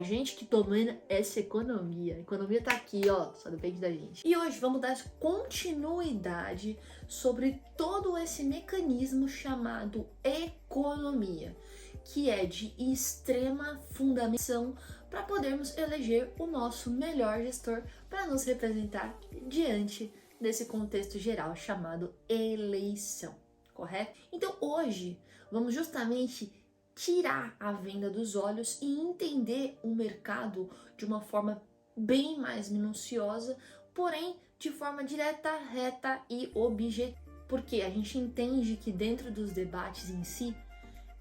Gente que domina essa economia. A economia tá aqui, ó, só depende da gente. E hoje vamos dar continuidade sobre todo esse mecanismo chamado economia, que é de extrema fundamentação para podermos eleger o nosso melhor gestor para nos representar diante desse contexto geral chamado eleição, correto? Então hoje vamos justamente tirar a venda dos olhos e entender o mercado de uma forma bem mais minuciosa, porém de forma direta, reta e objetiva. Porque a gente entende que dentro dos debates em si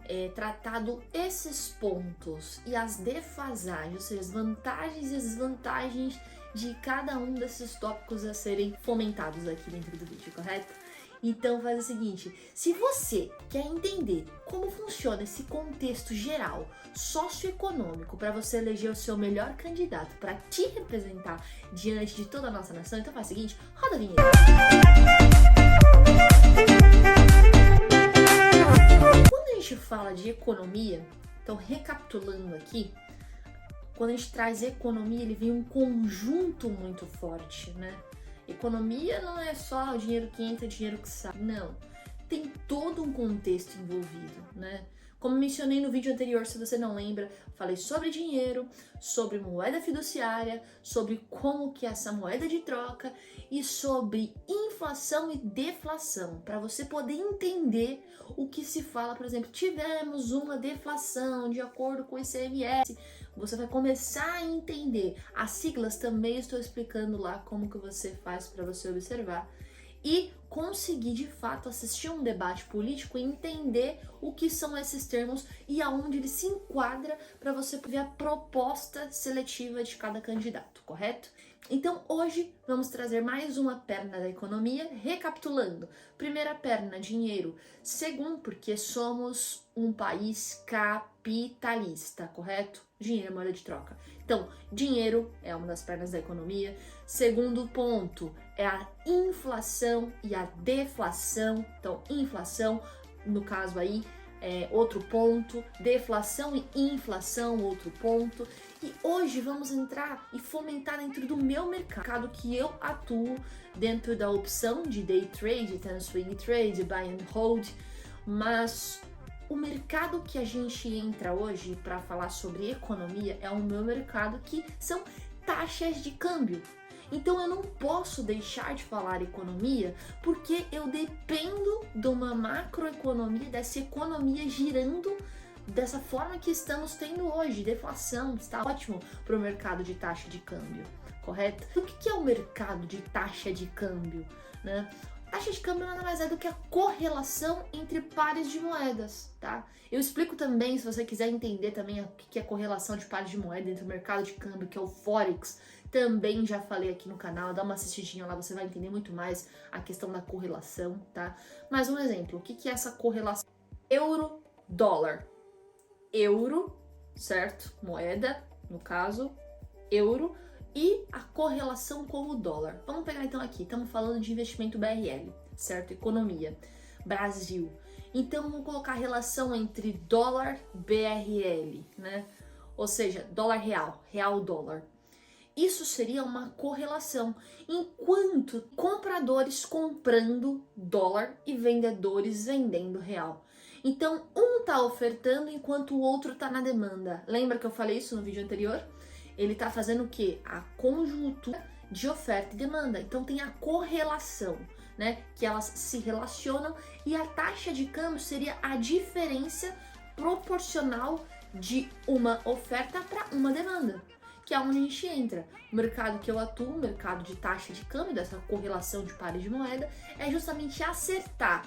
é tratado esses pontos e as defasagens, ou seja, as vantagens e desvantagens de cada um desses tópicos a serem fomentados aqui dentro do vídeo, correto? Então faz o seguinte, se você quer entender como funciona esse contexto geral socioeconômico para você eleger o seu melhor candidato para te representar diante de toda a nossa nação, então faz o seguinte, roda a vinheta. Quando a gente fala de economia, então recapitulando aqui, quando a gente traz economia, ele vem um conjunto muito forte, né? Economia não é só o dinheiro que entra e o dinheiro que sai, não. Tem todo um contexto envolvido, né? Como mencionei no vídeo anterior, se você não lembra, falei sobre dinheiro, sobre moeda fiduciária, sobre como que é essa moeda de troca e sobre inflação e deflação, para você poder entender o que se fala, por exemplo, tivemos uma deflação de acordo com o ICMS, você vai começar a entender. As siglas também estou explicando lá como que você faz para você observar e conseguir de fato assistir um debate político e entender o que são esses termos e aonde ele se enquadra para você ver a proposta seletiva de cada candidato, correto? Então hoje vamos trazer mais uma perna da economia, recapitulando. Primeira perna, dinheiro. Segundo, porque somos um país capitalista, correto? Dinheiro é moeda de troca. Então, dinheiro é uma das pernas da economia. Segundo ponto é a inflação e a deflação. Então, inflação, no caso aí, é outro ponto. Deflação e inflação, outro ponto. E hoje vamos entrar e fomentar dentro do meu mercado que eu atuo dentro da opção de day trade, swing trade, buy and hold, mas o mercado que a gente entra hoje para falar sobre economia é o meu mercado, que são taxas de câmbio. Então eu não posso deixar de falar economia porque eu dependo de uma macroeconomia, dessa economia girando dessa forma que estamos tendo hoje, deflação, está ótimo para o mercado de taxa de câmbio, correto? O que é o mercado de taxa de câmbio, né? Taxa de câmbio nada mais é do que a correlação entre pares de moedas, tá? Eu explico também, se você quiser entender também o que é correlação de pares de moeda entre o mercado de câmbio, que é o Forex, também já falei aqui no canal, dá uma assistidinha lá, você vai entender muito mais a questão da correlação, tá? Mas um exemplo, o que é essa correlação? Euro-dólar. Euro, certo? Moeda, no caso, euro, e a correlação com o dólar. Vamos pegar então aqui, estamos falando de investimento BRL, certo? Economia, Brasil. Então vamos colocar a relação entre dólar BRL, né? Ou seja, dólar real, real dólar. Isso seria uma correlação, enquanto compradores comprando dólar e vendedores vendendo real. Então, um está ofertando enquanto o outro está na demanda. Lembra que eu falei isso no vídeo anterior? Ele está fazendo o quê? A conjuntura de oferta e demanda. Então tem a correlação, né? Que elas se relacionam e a taxa de câmbio seria a diferença proporcional de uma oferta para uma demanda, que é onde a gente entra. O mercado que eu atuo, o mercado de taxa de câmbio, dessa correlação de pares de moeda, é justamente acertar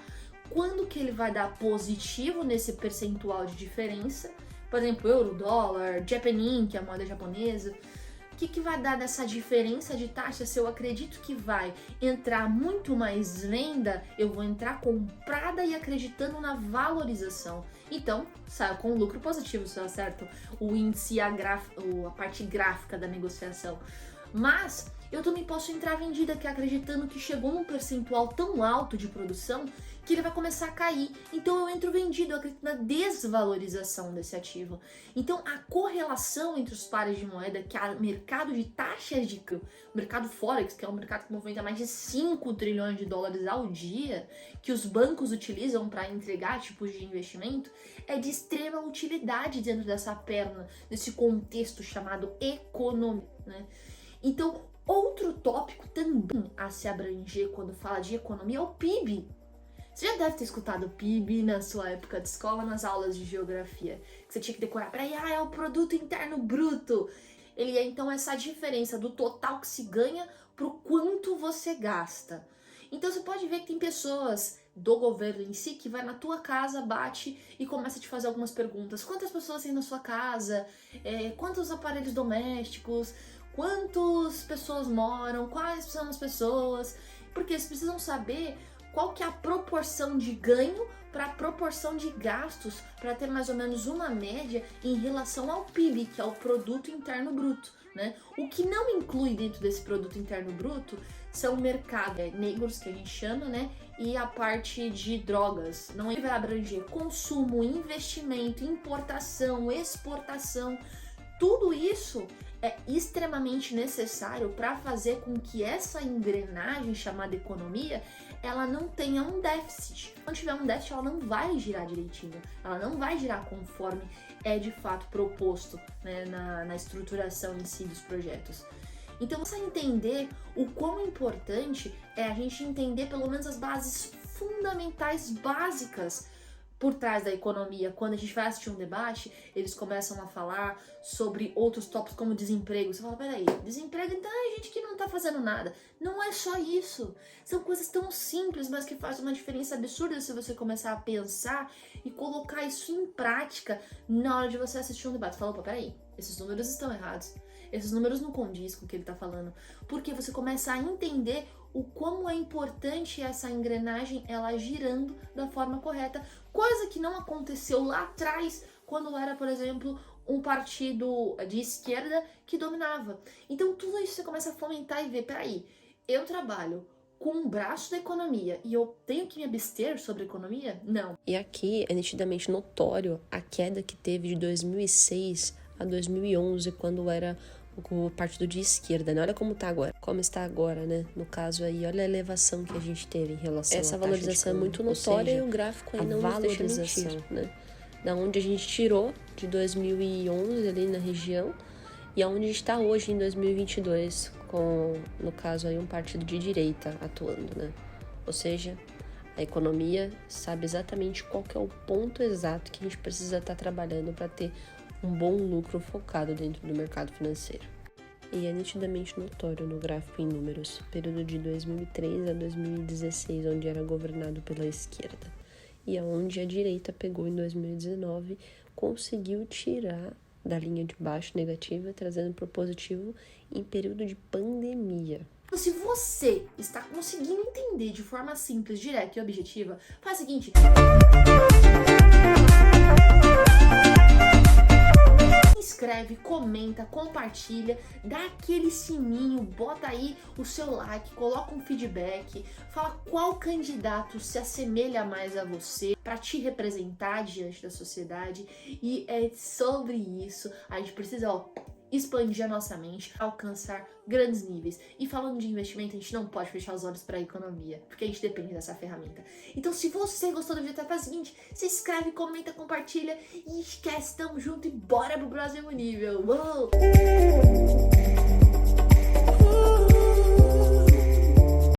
quando que ele vai dar positivo nesse percentual de diferença. Por exemplo, euro, dólar, Japanin, que é a moeda japonesa. O que vai dar dessa diferença de taxa? Se eu acredito que vai entrar muito mais venda, eu vou entrar comprada e acreditando na valorização. Então, saio com lucro positivo, se eu acerto o índice, a parte gráfica da negociação. Mas eu também posso entrar vendida, que é acreditando que chegou num percentual tão alto de produção que ele vai começar a cair. Então eu entro vendido, eu acredito na desvalorização desse ativo. Então a correlação entre os pares de moeda, que é o mercado de taxas de câmbio, o mercado Forex, que é um mercado que movimenta mais de 5 trilhões de dólares ao dia, que os bancos utilizam para entregar tipos de investimento, é de extrema utilidade dentro dessa perna, desse contexto chamado economia, né? Então, outro tópico também a se abranger quando fala de economia é o PIB. Você já deve ter escutado o PIB na sua época de escola, nas aulas de geografia, que você tinha que decorar. Peraí, é o produto interno bruto. Ele é então essa diferença do total que se ganha pro quanto você gasta. Então você pode ver que tem pessoas do governo em si que vai na tua casa, bate e começa a te fazer algumas perguntas. Quantas pessoas tem na sua casa? Quantos aparelhos domésticos? Quantas pessoas moram? Quais são as pessoas? Porque eles precisam saber qual que é a proporção de ganho para a proporção de gastos, para ter mais ou menos uma média em relação ao PIB, que é o Produto Interno Bruto, né? O que não inclui dentro desse Produto Interno Bruto são mercados negros, que a gente chama, né? E a parte de drogas. Não vai abranger consumo, investimento, importação, exportação. Tudo isso é extremamente necessário para fazer com que essa engrenagem chamada economia, ela não tenha um déficit. Quando tiver um déficit, ela não vai girar direitinho, ela não vai girar conforme é de fato proposto, né, na estruturação em si dos projetos. Então, você entender o quão importante é a gente entender pelo menos as bases fundamentais básicas por trás da economia. Quando a gente vai assistir um debate, eles começam a falar sobre outros tópicos como desemprego. Você fala, peraí, desemprego então é gente que não tá fazendo nada. Não é só isso. São coisas tão simples, mas que fazem uma diferença absurda se você começar a pensar e colocar isso em prática na hora de você assistir um debate. Você fala, opa, peraí, esses números estão errados. Esses números não condizem com o que ele tá falando. Porque você começa a entender o como é importante essa engrenagem, ela girando da forma correta, coisa que não aconteceu lá atrás, quando era, por exemplo, um partido de esquerda que dominava. Então tudo isso você começa a fomentar e ver, peraí, eu trabalho com um braço da economia e eu tenho que me abster sobre a economia? Não. E aqui é nitidamente notório a queda que teve de 2006 a 2011, quando era o partido de esquerda, né? Olha como tá agora, como está agora, né? No caso aí, olha a elevação que a gente teve em relação essa à valorização é muito notória, e o gráfico aí não nos deixa mentir, né? Da onde a gente tirou de 2011 ali na região e aonde a gente está hoje em 2022, com, no caso aí, um partido de direita atuando, né? Ou seja, a economia sabe exatamente qual que é o ponto exato que a gente precisa estar trabalhando para ter um bom lucro focado dentro do mercado financeiro. E é nitidamente notório no gráfico em números, período de 2003 a 2016, onde era governado pela esquerda, e aonde a direita pegou em 2019, conseguiu tirar da linha de baixo negativa, trazendo para o positivo em período de pandemia. Se você está conseguindo entender de forma simples, direta e objetiva, faz o seguinte: inscreve, comenta, compartilha, dá aquele sininho, bota aí o seu like, coloca um feedback, fala qual candidato se assemelha mais a você para te representar diante da sociedade. E é sobre isso, a gente precisa expandir a nossa mente, alcançar grandes níveis. E falando de investimento, a gente não pode fechar os olhos para a economia, porque a gente depende dessa ferramenta. Então, se você gostou do vídeo, faz o seguinte: se inscreve, comenta, compartilha e esquece, tamo junto e bora pro próximo nível. Uou!